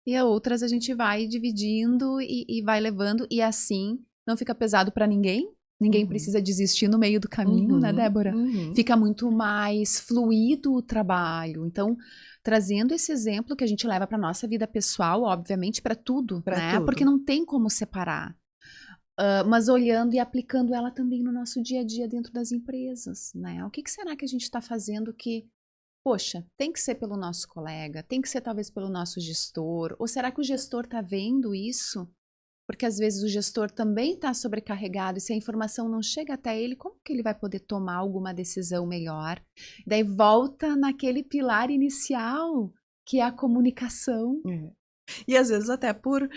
e a outras a gente vai dividindo e vai levando, e assim não fica pesado para ninguém. Ninguém precisa desistir no meio do caminho, né, Débora? Fica muito mais fluido o trabalho. Então, trazendo esse exemplo que a gente leva para nossa vida pessoal, obviamente, para tudo, né? Porque não tem como separar. Mas olhando e aplicando ela também no nosso dia a dia dentro das empresas, né? O que será que a gente está fazendo que, poxa, tem que ser pelo nosso colega, tem que ser talvez pelo nosso gestor, ou será que o gestor está vendo isso? Porque às vezes o gestor também está sobrecarregado e se a informação não chega até ele, como que ele vai poder tomar alguma decisão melhor? Daí volta naquele pilar inicial, que é a comunicação. E às vezes até por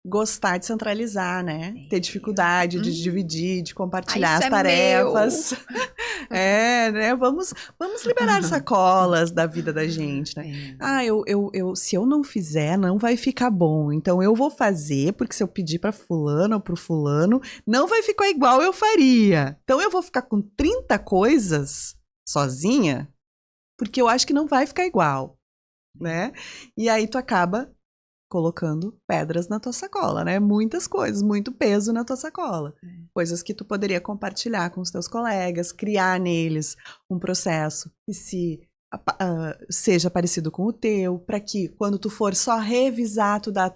gostar de centralizar, né? Ter dificuldade de dividir, de compartilhar as tarefas. Né? Vamos liberar sacolas da vida da gente, né? Se eu não fizer, não vai ficar bom. Então eu vou fazer, porque se eu pedir para fulano ou pro fulano, não vai ficar igual eu faria. Então eu vou ficar com 30 coisas sozinha, porque eu acho que não vai ficar igual, né? E aí tu acaba colocando pedras na tua sacola, né? Muitas coisas, muito peso na tua sacola. Coisas que tu poderia compartilhar com os teus colegas, criar neles um processo que seja parecido com o teu, para que quando tu for só revisar, tu dá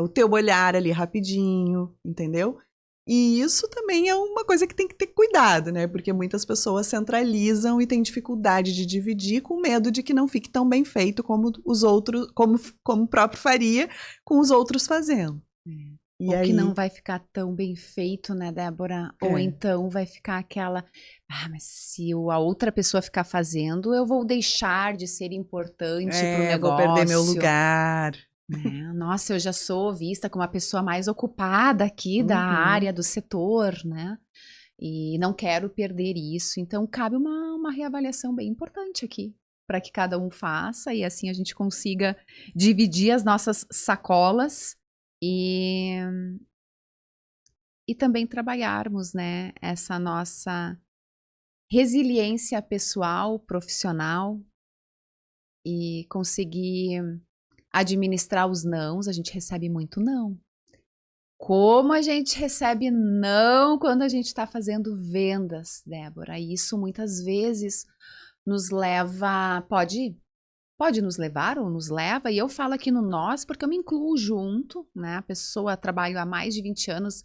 o teu olhar ali rapidinho, entendeu? E isso também é uma coisa que tem que ter cuidado, né? Porque muitas pessoas centralizam e têm dificuldade de dividir com medo de que não fique tão bem feito como os outros, como o próprio faria com os outros fazendo. Ou aí... que não vai ficar tão bem feito, né, Débora? Ou então vai ficar aquela... mas se a outra pessoa ficar fazendo, eu vou deixar de ser importante pro negócio. Vou perder meu lugar. Nossa, eu já sou vista como a pessoa mais ocupada aqui da área, do setor, né? E não quero perder isso. Então, cabe uma reavaliação bem importante aqui, para que cada um faça e assim a gente consiga dividir as nossas sacolas e também trabalharmos, né, essa nossa resiliência pessoal, profissional e conseguir administrar os nãos. A gente recebe muito não. Como a gente recebe não quando a gente está fazendo vendas, Débora? E isso muitas vezes nos leva, pode nos levar ou nos leva, e eu falo aqui no nós porque eu me incluo junto, né? A pessoa trabalha há mais de 20 anos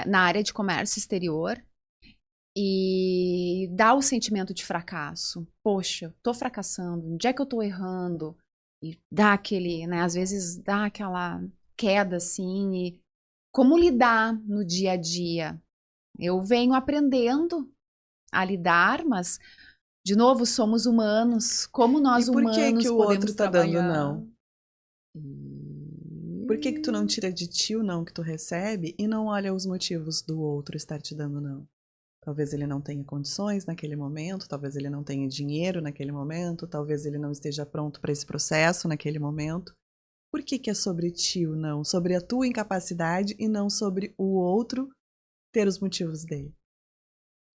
na área de comércio exterior e dá o sentimento de fracasso. Poxa, tô fracassando, onde é que eu tô errando? E dá aquele, né? Às vezes dá aquela queda assim, e como lidar no dia a dia? Eu venho aprendendo a lidar, mas de novo somos humanos. Como nós humanos podemos trabalhar? E por que o outro tá dando não? Por que tu não tira de ti o não que tu recebe e não olha os motivos do outro estar te dando não? Talvez ele não tenha condições naquele momento, talvez ele não tenha dinheiro naquele momento, talvez ele não esteja pronto para esse processo naquele momento. Por que é sobre ti o não? Sobre a tua incapacidade e não sobre o outro ter os motivos dele.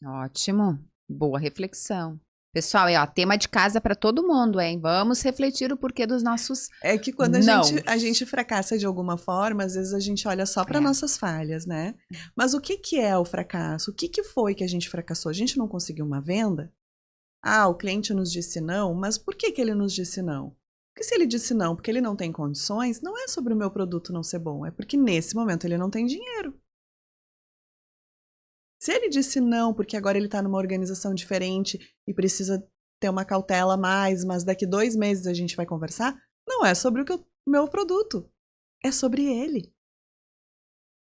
Ótimo. Boa reflexão. Pessoal, tema de casa para todo mundo, hein? Vamos refletir o porquê dos nossos É que quando a gente fracassa de alguma forma, às vezes a gente olha só para nossas falhas, né? Mas o que é o fracasso? O que foi que a gente fracassou? A gente não conseguiu uma venda? O cliente nos disse não, mas por que ele nos disse não? Porque se ele disse não porque ele não tem condições, não é sobre o meu produto não ser bom, é porque nesse momento ele não tem dinheiro. Se ele disse não porque agora ele está numa organização diferente e precisa ter uma cautela a mais, mas daqui 2 meses a gente vai conversar, não é sobre o meu produto, é sobre ele.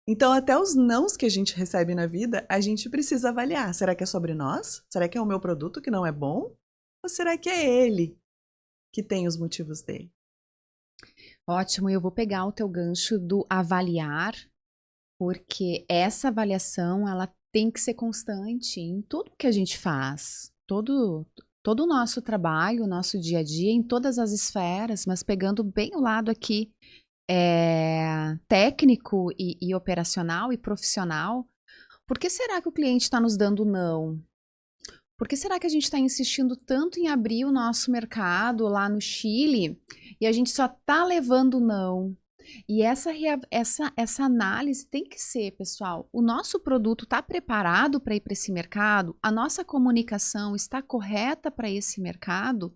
Então até os nãos que a gente recebe na vida, a gente precisa avaliar. Será que é sobre nós? Será que é o meu produto que não é bom? Ou será que é ele que tem os motivos dele? Ótimo, eu vou pegar o teu gancho do avaliar, porque essa avaliação, ela tem que ser constante em tudo que a gente faz. Todo o nosso trabalho, o nosso dia a dia, em todas as esferas, mas pegando bem o lado aqui técnico e operacional e profissional. Por que será que o cliente está nos dando não? Por que será que a gente está insistindo tanto em abrir o nosso mercado lá no Chile e a gente só está levando não? E essa análise tem que ser, pessoal, o nosso produto está preparado para ir para esse mercado? A nossa comunicação está correta para esse mercado?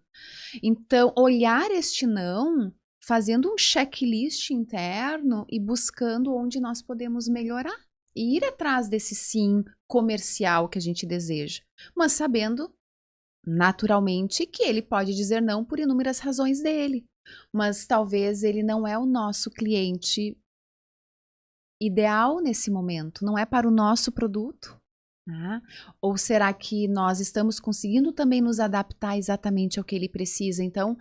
Então, olhar este não, fazendo um checklist interno e buscando onde nós podemos melhorar. E ir atrás desse sim comercial que a gente deseja, mas sabendo, naturalmente, que ele pode dizer não por inúmeras razões dele. Mas talvez ele não é o nosso cliente ideal nesse momento, não é para o nosso produto. Né? Ou será que nós estamos conseguindo também nos adaptar exatamente ao que ele precisa? Então,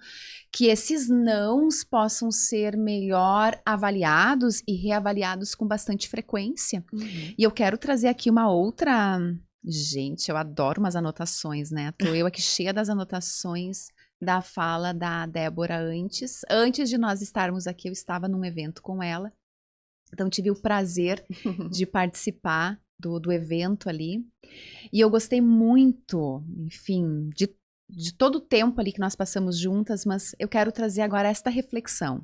que esses nãos possam ser melhor avaliados e reavaliados com bastante frequência. Uhum. E eu quero trazer aqui uma outra... Gente, eu adoro umas anotações, né? Tô eu aqui cheia das anotações da fala da Débora antes. Antes de nós estarmos aqui, eu estava num evento com ela. Então, tive o prazer de participar do evento ali. E eu gostei muito, enfim, de todo o tempo ali que nós passamos juntas, mas eu quero trazer agora esta reflexão.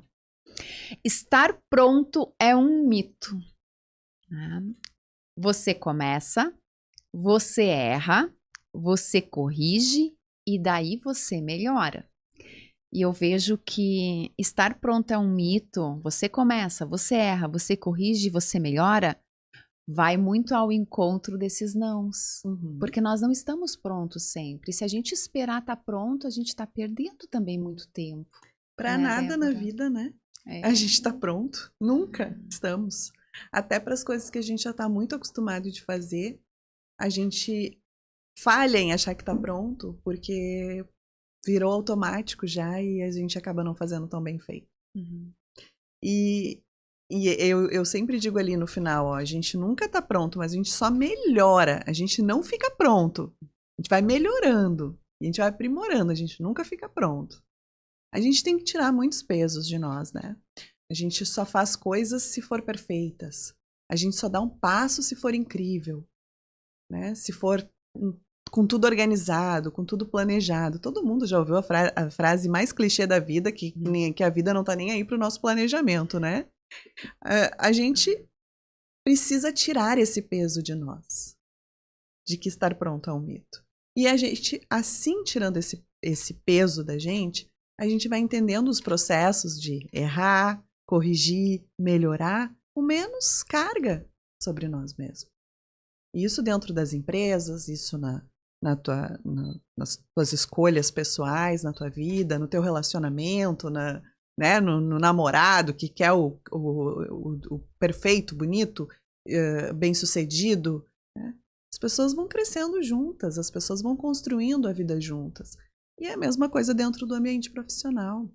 Estar pronto é um mito. Né? Você começa, você erra, você corrige e daí você melhora. E eu vejo que estar pronto é um mito. Você começa, você erra, você corrige, você melhora. Vai muito ao encontro desses nãos. Porque nós não estamos prontos sempre. Se a gente esperar estar pronto, a gente está perdendo também muito tempo. Para nada Débora? Na vida, né? A gente está pronto. Nunca estamos. Até para as coisas que a gente já está muito acostumado de fazer, a gente falha em achar que está pronto, porque virou automático já e a gente acaba não fazendo tão bem feito. E eu sempre digo ali no final, ó, a gente nunca tá pronto, mas a gente só melhora, a gente não fica pronto. A gente vai melhorando, a gente vai aprimorando, a gente nunca fica pronto. A gente tem que tirar muitos pesos de nós, né? A gente só faz coisas se for perfeitas. A gente só dá um passo se for incrível, né? Se for com tudo organizado, com tudo planejado. Todo mundo já ouviu a frase mais clichê da vida, que a vida não tá nem aí pro nosso planejamento, né? A gente precisa tirar esse peso de nós, de que estar pronto é um mito. E a gente, assim, tirando esse peso da gente, a gente vai entendendo os processos de errar, corrigir, melhorar, com menos carga sobre nós mesmos. Isso dentro das empresas, isso nas tuas escolhas pessoais, na tua vida, no teu relacionamento, né, no namorado que quer o perfeito, bonito, bem-sucedido. Né? As pessoas vão crescendo juntas, as pessoas vão construindo a vida juntas. E é a mesma coisa dentro do ambiente profissional.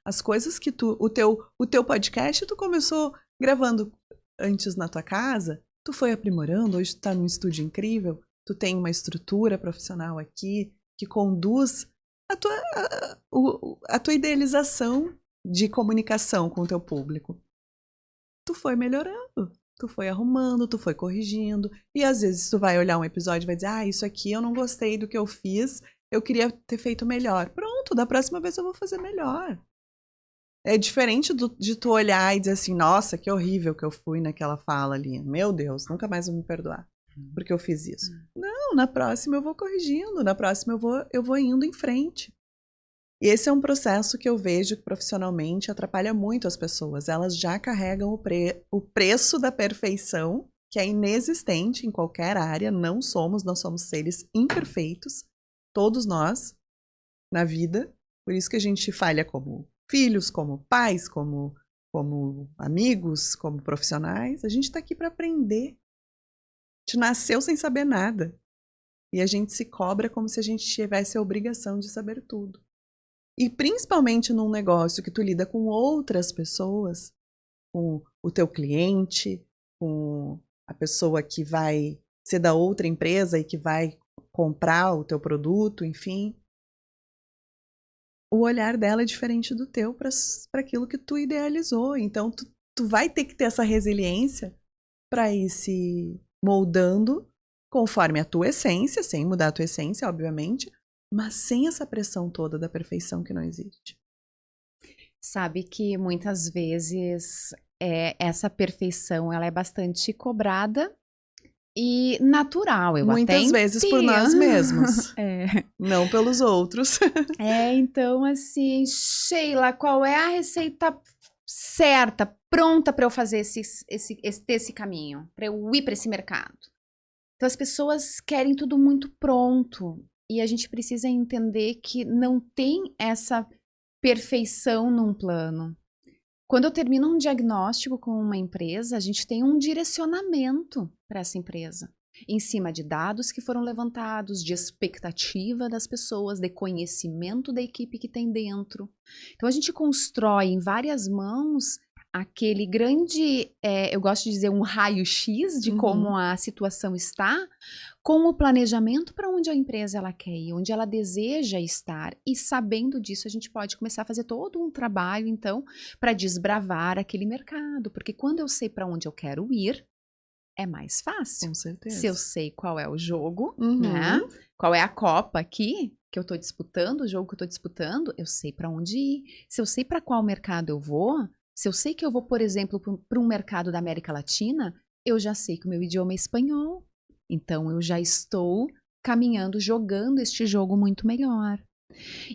As coisas que o teu podcast, tu começou gravando antes na tua casa, tu foi aprimorando, hoje tu tá num estúdio incrível, tu tem uma estrutura profissional aqui que conduz a tua idealização de comunicação com o teu público. Tu foi melhorando, tu foi arrumando, tu foi corrigindo. E às vezes tu vai olhar um episódio e vai dizer, isso aqui eu não gostei do que eu fiz, eu queria ter feito melhor. Pronto, da próxima vez eu vou fazer melhor. É diferente de tu olhar e dizer assim, nossa, que horrível que eu fui naquela fala ali. Meu Deus, nunca mais vou me perdoar porque eu fiz isso. Não, na próxima eu vou corrigindo, na próxima eu vou indo em frente. E esse é um processo que eu vejo que profissionalmente atrapalha muito as pessoas. Elas já carregam o preço da perfeição, que é inexistente em qualquer área. Nós somos seres imperfeitos, todos nós, na vida. Por isso que a gente falha como filhos, como pais, como amigos, como profissionais. A gente está aqui para aprender. A gente nasceu sem saber nada. E a gente se cobra como se a gente tivesse a obrigação de saber tudo. E principalmente num negócio que tu lida com outras pessoas, com o teu cliente, com a pessoa que vai ser da outra empresa e que vai comprar o teu produto, enfim. O olhar dela é diferente do teu para aquilo que tu idealizou. Então, tu vai ter que ter essa resiliência para ir se moldando conforme a tua essência, sem mudar a tua essência, obviamente, mas sem essa pressão toda da perfeição que não existe. Sabe que muitas vezes essa perfeição ela é bastante cobrada e natural, eu Muitas até vezes por nós mesmos, É. não pelos outros. Então assim, Sheila, qual é a receita certa, pronta para eu fazer esse caminho, para eu ir para esse mercado? Então as pessoas querem tudo muito pronto e a gente precisa entender que não tem essa perfeição num plano. Quando eu termino um diagnóstico com uma empresa, a gente tem um direcionamento para essa empresa, em cima de dados que foram levantados, de expectativa das pessoas, de conhecimento da equipe que tem dentro. Então a gente constrói em várias mãos aquele grande, eu gosto de dizer, um raio-x de como a situação está, com o planejamento para onde a empresa ela quer ir, onde ela deseja estar. E sabendo disso, a gente pode começar a fazer todo um trabalho, então, para desbravar aquele mercado. Porque quando eu sei para onde eu quero ir, é mais fácil. Com certeza. Se eu sei qual é o jogo, né? Qual é a Copa aqui que eu estou disputando, o jogo que eu estou disputando, eu sei para onde ir. Se eu sei para qual mercado eu vou, se eu sei que eu vou, por exemplo, para um mercado da América Latina, eu já sei que o meu idioma é espanhol. Então, eu já estou caminhando, jogando este jogo muito melhor.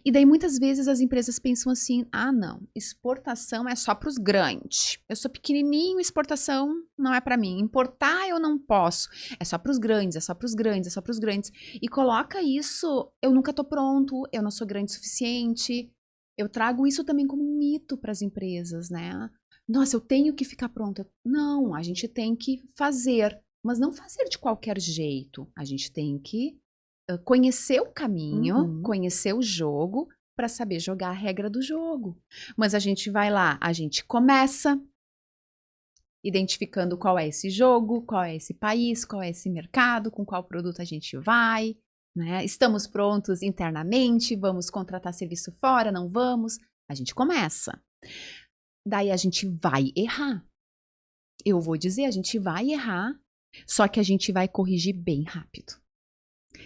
E daí, muitas vezes, as empresas pensam assim, não, exportação é só para os grandes. Eu sou pequenininho, exportação não é para mim. Importar eu não posso. É só para os grandes, é só para os grandes, é só para os grandes. E coloca isso, eu nunca estou pronto, eu não sou grande o suficiente. Eu trago isso também como um mito para as empresas, né? Nossa, eu tenho que ficar pronta. Não, a gente tem que fazer, mas não fazer de qualquer jeito. A gente tem que conhecer o caminho, conhecer o jogo, para saber jogar a regra do jogo. Mas a gente vai lá, a gente começa identificando qual é esse jogo, qual é esse país, qual é esse mercado, com qual produto a gente vai. Né? Estamos prontos internamente, vamos contratar serviço fora, não vamos? A gente começa. Daí a gente vai errar. Eu vou dizer, a gente vai errar, só que a gente vai corrigir bem rápido.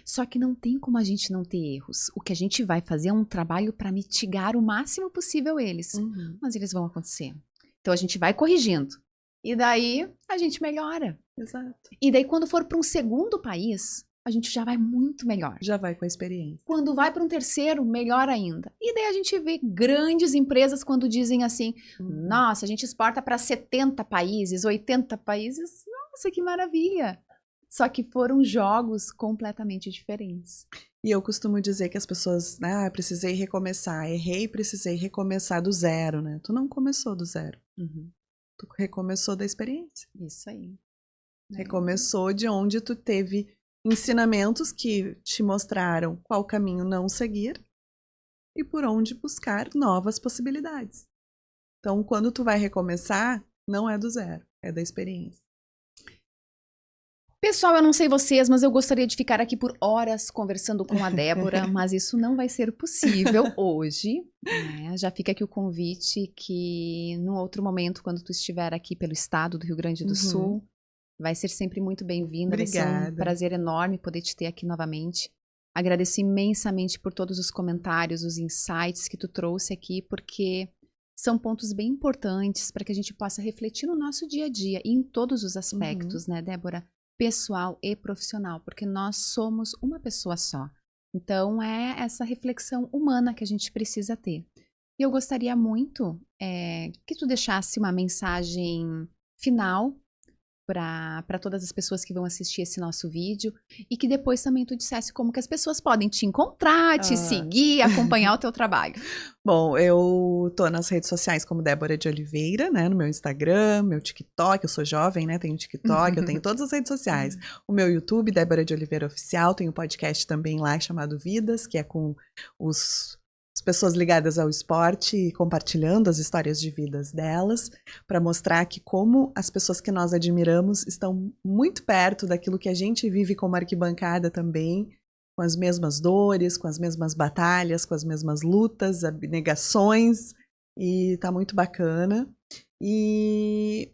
Só que não tem como a gente não ter erros. O que a gente vai fazer é um trabalho para mitigar o máximo possível eles. Mas eles vão acontecer. Então a gente vai corrigindo. E daí a gente melhora. Exato. E daí quando for para um segundo país, a gente já vai muito melhor. Já vai com a experiência. Quando vai para um terceiro, melhor ainda. E daí a gente vê grandes empresas quando dizem assim, nossa, a gente exporta para 70 países, 80 países. Nossa, que maravilha! Só que foram jogos completamente diferentes. E eu costumo dizer que as pessoas, precisei recomeçar, errei, precisei recomeçar do zero, né? Tu não começou do zero. Tu recomeçou da experiência. Isso aí. Recomeçou de onde tu teve ensinamentos que te mostraram qual caminho não seguir e por onde buscar novas possibilidades. Então, quando tu vai recomeçar, não é do zero, é da experiência. Pessoal, eu não sei vocês, mas eu gostaria de ficar aqui por horas conversando com a Débora, mas isso não vai ser possível hoje. Né? Já fica aqui o convite que, num outro momento, quando tu estiver aqui pelo estado do Rio Grande do Sul, vai ser sempre muito bem-vinda. Vai ser um prazer enorme poder te ter aqui novamente. Agradeço imensamente por todos os comentários, os insights que tu trouxe aqui, porque são pontos bem importantes para que a gente possa refletir no nosso dia a dia e em todos os aspectos, né, Débora? Pessoal e profissional, porque nós somos uma pessoa só. Então, é essa reflexão humana que a gente precisa ter. E eu gostaria muito que tu deixasse uma mensagem final para todas as pessoas que vão assistir esse nosso vídeo e que depois também tu dissesse como que as pessoas podem te encontrar, te seguir, acompanhar o teu trabalho. Bom, eu tô nas redes sociais como Débora de Oliveira, né, no meu Instagram, meu TikTok, eu sou jovem, né, tenho TikTok, eu tenho todas as redes sociais. O meu YouTube, Débora de Oliveira Oficial, tem um podcast também lá chamado Vidas, que é com os as pessoas ligadas ao esporte e compartilhando as histórias de vidas delas, para mostrar que como as pessoas que nós admiramos estão muito perto daquilo que a gente vive como arquibancada também, com as mesmas dores, com as mesmas batalhas, com as mesmas lutas, abnegações, e tá muito bacana. E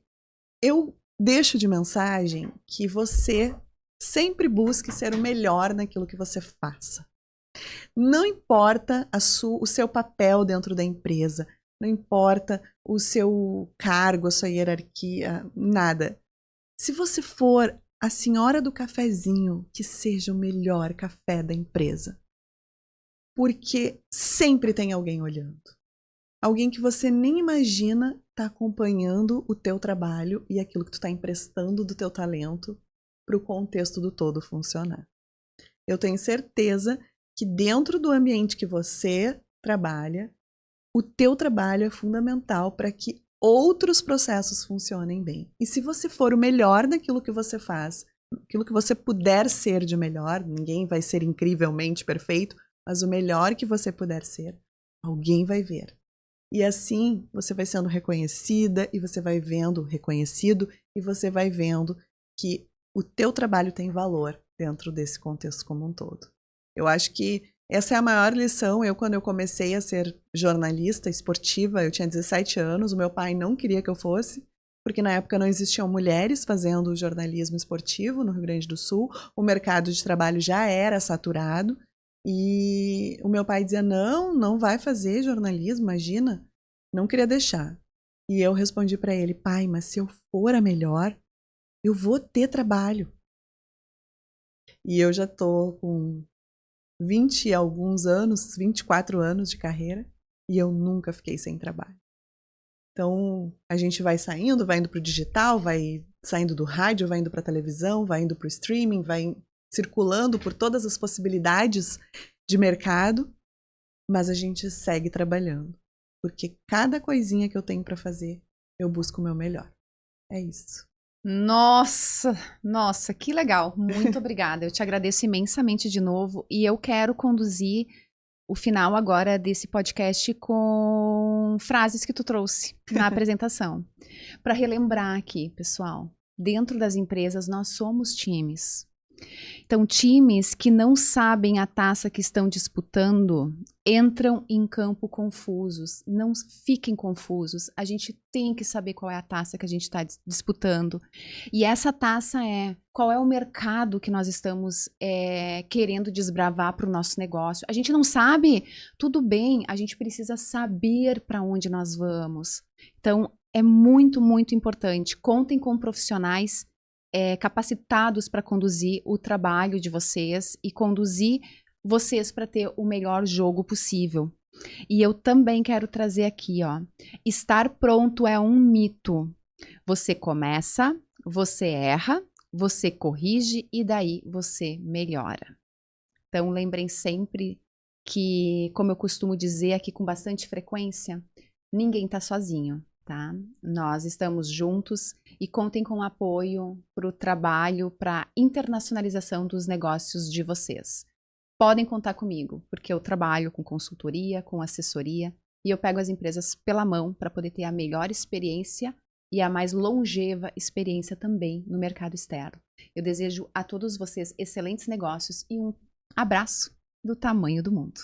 eu deixo de mensagem que você sempre busque ser o melhor naquilo que você faça. Não importa o seu papel dentro da empresa, não importa o seu cargo, a sua hierarquia, nada. Se você for a senhora do cafezinho, que seja o melhor café da empresa. Porque sempre tem alguém olhando. Alguém que você nem imagina está acompanhando o teu trabalho e aquilo que tu está emprestando do teu talento para o contexto do todo funcionar. Eu tenho certeza que dentro do ambiente que você trabalha, o teu trabalho é fundamental para que outros processos funcionem bem. E se você for o melhor naquilo que você faz, aquilo que você puder ser de melhor, ninguém vai ser incrivelmente perfeito, mas o melhor que você puder ser, alguém vai ver. E assim você vai sendo reconhecida e você vai vendo reconhecido e você vai vendo que o teu trabalho tem valor dentro desse contexto como um todo. Eu acho que essa é a maior lição. Quando eu comecei a ser jornalista esportiva, eu tinha 17 anos, o meu pai não queria que eu fosse, porque na época não existiam mulheres fazendo jornalismo esportivo no Rio Grande do Sul, o mercado de trabalho já era saturado, e o meu pai dizia, não vai fazer jornalismo, imagina, não queria deixar. E eu respondi para ele, pai, mas se eu for a melhor, eu vou ter trabalho. E eu já tô com 20 e alguns anos, 24 anos de carreira, e eu nunca fiquei sem trabalho. Então, a gente vai saindo, vai indo para o digital, vai saindo do rádio, vai indo para a televisão, vai indo para o streaming, vai circulando por todas as possibilidades de mercado, mas a gente segue trabalhando, porque cada coisinha que eu tenho para fazer, eu busco o meu melhor. É isso. Nossa, que legal. Muito obrigada. Eu te agradeço imensamente de novo e eu quero conduzir o final agora desse podcast com frases que tu trouxe na apresentação. Para relembrar aqui, pessoal, dentro das empresas nós somos times. Então, times que não sabem a taça que estão disputando entram em campo confusos. Não fiquem confusos. A gente tem que saber qual é a taça que a gente está disputando. E essa taça é qual é o mercado que nós estamos querendo desbravar para o nosso negócio. A gente não sabe? Tudo bem, a gente precisa saber para onde nós vamos. Então, é muito, muito importante. Contem com profissionais capacitados para conduzir o trabalho de vocês e conduzir vocês para ter o melhor jogo possível. E eu também quero trazer aqui, ó, estar pronto é um mito. Você começa, você erra, você corrige e daí você melhora. Então lembrem sempre que, como eu costumo dizer aqui com bastante frequência, ninguém está sozinho. Tá? Nós estamos juntos e contem com apoio para o trabalho, para a internacionalização dos negócios de vocês. Podem contar comigo, porque eu trabalho com consultoria, com assessoria e eu pego as empresas pela mão para poder ter a melhor experiência e a mais longeva experiência também no mercado externo. Eu desejo a todos vocês excelentes negócios e um abraço do tamanho do mundo.